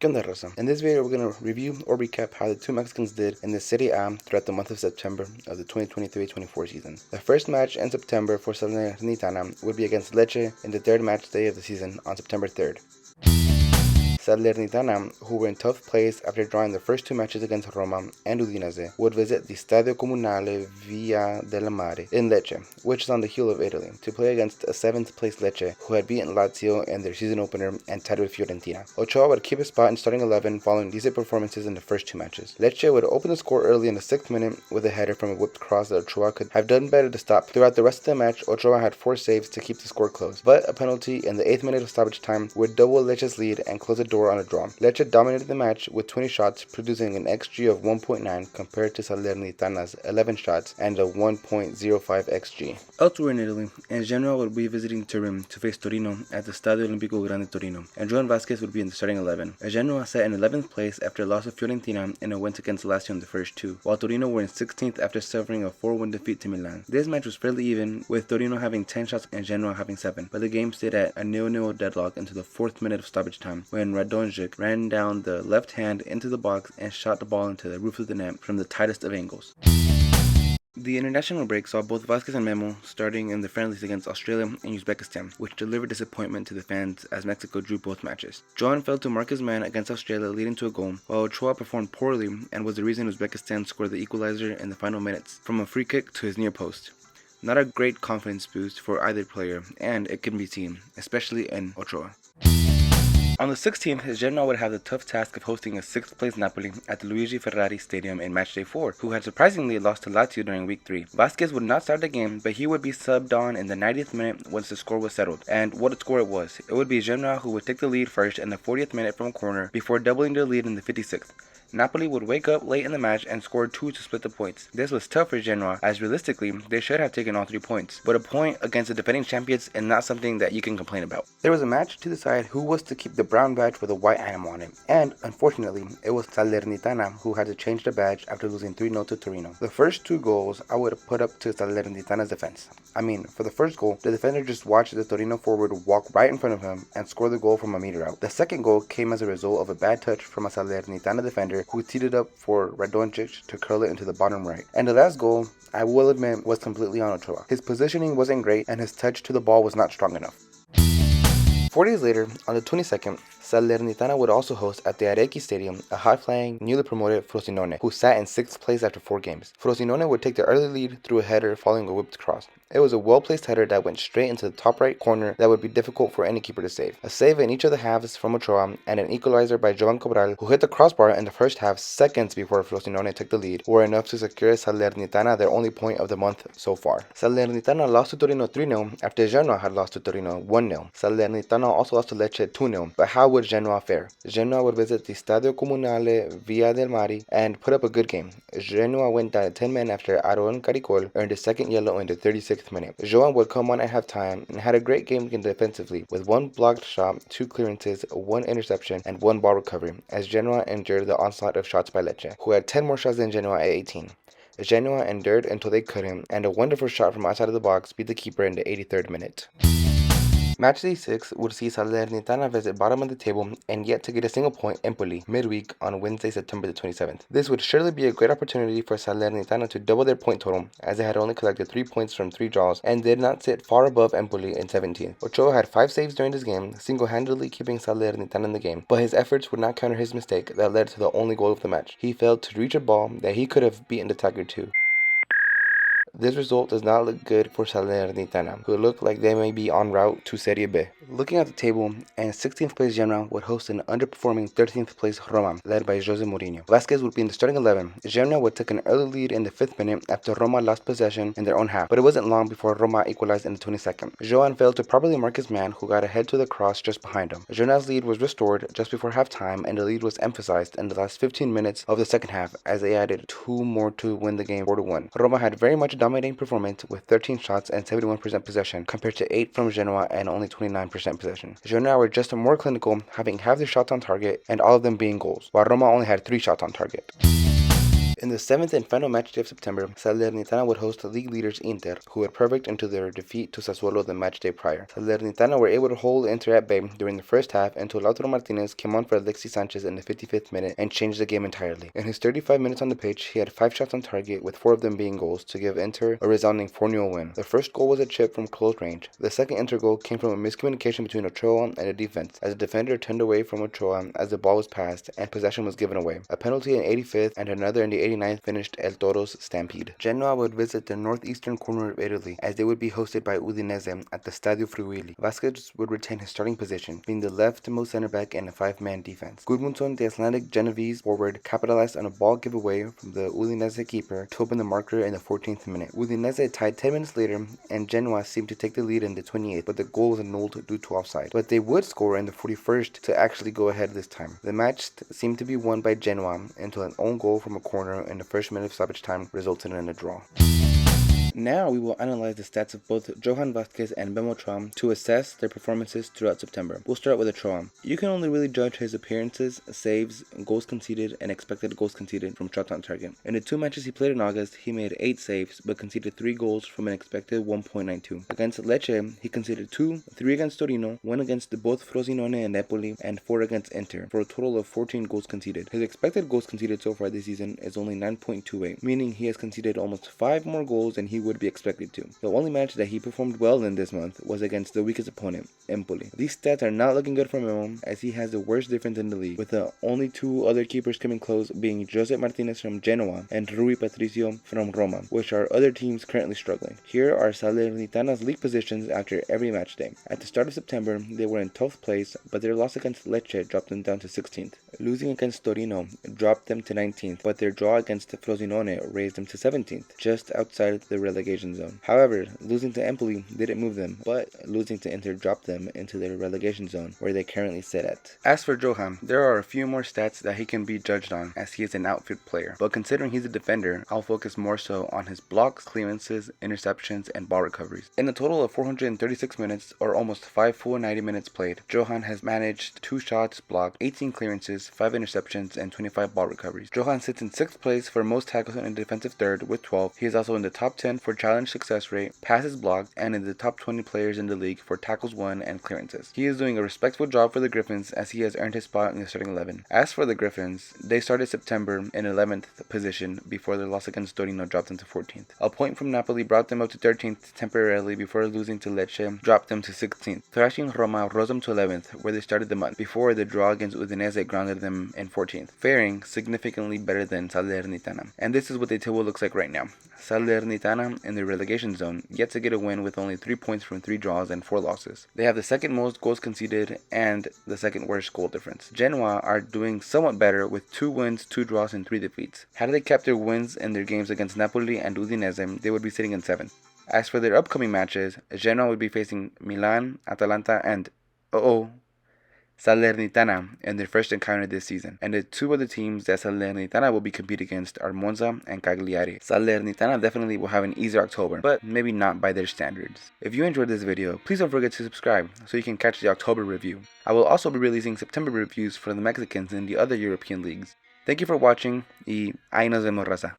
¿Qué onda, Rosa? In this video, we're going to review or recap how the two Mexicans did in the Serie A throughout the month of September of the 2023-24 season. The first match in September for Salernitana would be against Lecce in the third match day of the season on September 3rd. Salernitana, who were in tough place after drawing the first two matches against Roma and Udinese, would visit the Stadio Comunale Via del Mare in Lecce, which is on the heel of Italy, to play against a 7th place Lecce, who had beaten Lazio in their season opener and tied with Fiorentina. Ochoa would keep his spot in starting 11 following decent performances in the first two matches. Lecce would open the score early in the 6th minute with a header from a whipped cross that Ochoa could have done better to stop. Throughout the rest of the match, Ochoa had 4 saves to keep the score close, but a penalty in the 8th minute of stoppage time would double Lecce's lead and close the door on a draw. Lecce dominated the match with 20 shots, producing an XG of 1.9 compared to Salernitana's 11 shots and a 1.05 XG. Elsewhere in Italy, Genoa would be visiting Turin to face Torino at the Stadio Olimpico Grande Torino, and Johan Vásquez would be in the starting 11. Genoa sat in 11th place after a loss of Fiorentina in a win against Lazio in the first two, while Torino were in 16th after suffering a 4-1 defeat to Milan. This match was fairly even, with Torino having 10 shots and Genoa having 7, but the game stayed at a 0-0 deadlock until the 4th minute of stoppage time, when Radonjic ran down the left hand into the box and shot the ball into the roof of the net from the tightest of angles. The international break saw both Vásquez and Memo starting in the friendlies against Australia and Uzbekistan, which delivered disappointment to the fans as Mexico drew both matches. Johan failed to mark his man against Australia, leading to a goal, while Ochoa performed poorly and was the reason Uzbekistan scored the equalizer in the final minutes, from a free kick to his near post. Not a great confidence boost for either player, and it can be seen, especially in Ochoa. On the 16th, Genoa would have the tough task of hosting a 6th place Napoli at the Luigi Ferrari Stadium in matchday 4, who had surprisingly lost to Lazio during week 3. Vásquez would not start the game, but he would be subbed on in the 90th minute once the score was settled. And what a score it was. It would be Genoa who would take the lead first in the 40th minute from a corner before doubling their lead in the 56th. Napoli would wake up late in the match and score 2 to split the points. This was tough for Genoa, as realistically, they should have taken all 3 points, but a point against the defending champions is not something that you can complain about. There was a match to decide who was to keep the brown badge with a white animal on it, and unfortunately, it was Salernitana who had to change the badge after losing 3-0 to Torino. The first 2 goals I would have put up to Salernitana's defense. For the first goal, the defender just watched the Torino forward walk right in front of him and score the goal from a meter out. The second goal came as a result of a bad touch from a Salernitana defender who teed it up for Radonjic to curl it into the bottom right. And the last goal, I will admit, was completely on Ochoa. His positioning wasn't great and his touch to the ball was not strong enough. 4 days later, on the 22nd, Salernitana would also host at the Arechi Stadium a high-flying, newly promoted Frosinone, who sat in 6th place after 4 games. Frosinone would take the early lead through a header following a whipped cross. It was a well-placed header that went straight into the top right corner that would be difficult for any keeper to save. A save in each of the halves from Ochoa and an equalizer by Johan, who hit the crossbar in the first half seconds before Frosinone took the lead, were enough to secure Salernitana their only point of the month so far. Salernitana lost to Torino 3-0 after Genoa had lost to Torino 1-0. Salernitana also lost to Lecce 2-0, but how would Genoa fare? Genoa would visit the Stadio Comunale Via del Mare and put up a good game. Genoa went down 10 men after Aaron Caricol earned his second yellow in the 36th minute. Johan would come on at halftime and had a great game defensively, with 1 blocked shot, 2 clearances, 1 interception, and 1 ball recovery, as Genoa endured the onslaught of shots by Lecce, who had 10 more shots than Genoa at 18. Genoa endured until they couldn't, and a wonderful shot from outside of the box beat the keeper in the 83rd minute. Matchday 6 would see Salernitana visit bottom of the table and yet to get a single point Empoli midweek on Wednesday, September the 27th. This would surely be a great opportunity for Salernitana to double their point total, as they had only collected 3 points from 3 draws and did not sit far above Empoli in 17th. Ochoa had 5 saves during this game, single-handedly keeping Salernitana in the game, but his efforts would not counter his mistake that led to the only goal of the match. He failed to reach a ball that he could have beaten the Tiger to. This result does not look good for Salernitana, who look like they may be en route to Serie B. Looking at the table, and 16th place Genoa would host an underperforming 13th place Roma, led by Jose Mourinho. Vásquez would be in the starting 11. Genoa would take an early lead in the 5th minute after Roma lost possession in their own half, but it wasn't long before Roma equalized in the 22nd. Johan failed to properly mark his man, who got ahead to the cross just behind him. Genoa's lead was restored just before halftime, and the lead was emphasized in the last 15 minutes of the second half, as they added 2 more to win the game 4-1. Roma had very much dominating performance with 13 shots and 71% possession, compared to 8 from Genoa and only 29% possession. Genoa were just more clinical, having half their shots on target and all of them being goals, while Roma only had 3 shots on target. In the 7th and final match day of September, Salernitana would host league leaders Inter, who had perfect into their defeat to Sassuolo the match day prior. Salernitana were able to hold Inter at bay during the first half until Lautaro Martinez came on for Alexis Sanchez in the 55th minute and changed the game entirely. In his 35 minutes on the pitch, he had 5 shots on target, with 4 of them being goals, to give Inter a resounding 4-0 win. The first goal was a chip from close range. The second Inter goal came from a miscommunication between Ochoa and the defense, as the defender turned away from Ochoa as the ball was passed and possession was given away. A penalty in the 85th and another in the 89th finished El Toro's stampede. Genoa would visit the northeastern corner of Italy, as they would be hosted by Udinese at the Stadio Friuli. Vásquez would retain his starting position, being the leftmost center back in a 5-man defense. Gudmundsson, the Icelandic Genovese forward, capitalized on a ball giveaway from the Udinese keeper to open the marker in the 14th minute. Udinese tied 10 minutes later, and Genoa seemed to take the lead in the 28th, but the goal was annulled due to offside. But they would score in the 41st to actually go ahead this time. The match seemed to be won by Genoa until an own goal from a corner in the first minute of stoppage time resulted in a draw. Now we will analyze the stats of both Johan Vásquez and Memo to assess their performances throughout September. We'll start with Ochoa. You can only really judge his appearances, saves, goals conceded, and expected goals conceded from shots on target. In the 2 matches he played in August, he made 8 saves, but conceded 3 goals from an expected 1.92. Against Lecce, he conceded 2, 3 against Torino, 1 against both Frosinone and Napoli, and 4 against Inter, for a total of 14 goals conceded. His expected goals conceded so far this season is only 9.28, meaning he has conceded almost 5 more goals than he would be expected to. The only match that he performed well in this month was against the weakest opponent, Empoli. These stats are not looking good for Memo, as he has the worst difference in the league, with the only 2 other keepers coming close being Jose Martinez from Genoa and Rui Patricio from Roma, which are other teams currently struggling. Here are Salernitana's league positions after every match day. At the start of September, they were in 12th place, but their loss against Lecce dropped them down to 16th. Losing against Torino dropped them to 19th, but their draw against Frosinone raised them to 17th, just outside the relegation zone. However, losing to Empoli didn't move them, but losing to Inter dropped them into their relegation zone, where they currently sit at. As for Johan, there are a few more stats that he can be judged on, as he is an outfield player, but considering he's a defender, I'll focus more so on his blocks, clearances, interceptions, and ball recoveries. In a total of 436 minutes, or almost 5 full 90 minutes played, Johan has managed 2 shots blocked, 18 clearances, 5 interceptions, and 25 ball recoveries. Johan sits in 6th place for most tackles in the defensive third with 12. He is also in the top 10 for challenge success rate, passes blocked, and in the top 20 players in the league for tackles won and clearances. He is doing a respectful job for the Griffins, as he has earned his spot in the starting 11. As for the Griffins, they started September in 11th position before their loss against Torino dropped them to 14th. A point from Napoli brought them up to 13th temporarily before losing to Lecce dropped them to 16th. Thrashing Roma rose them to 11th, where they started the month, before the draw against Udinese grounded them in 14th, faring significantly better than Salernitana. And this is what the table looks like right now. Salernitana in the relegation zone, yet to get a win with only 3 points from 3 draws and 4 losses. They have the second most goals conceded and the second worst goal difference. Genoa are doing somewhat better with 2 wins, 2 draws, and 3 defeats. Had they kept their wins in their games against Napoli and Udinese, they would be sitting in 7th. As for their upcoming matches, Genoa would be facing Milan, Atalanta, and Salernitana in their first encounter this season, and the 2 other teams that Salernitana will be competing against are Monza and Cagliari. Salernitana definitely will have an easier October, but maybe not by their standards. If you enjoyed this video, please don't forget to subscribe so you can catch the October review. I will also be releasing September reviews for the Mexicans and the other European leagues. Thank you for watching, y ahí nos vemos, raza.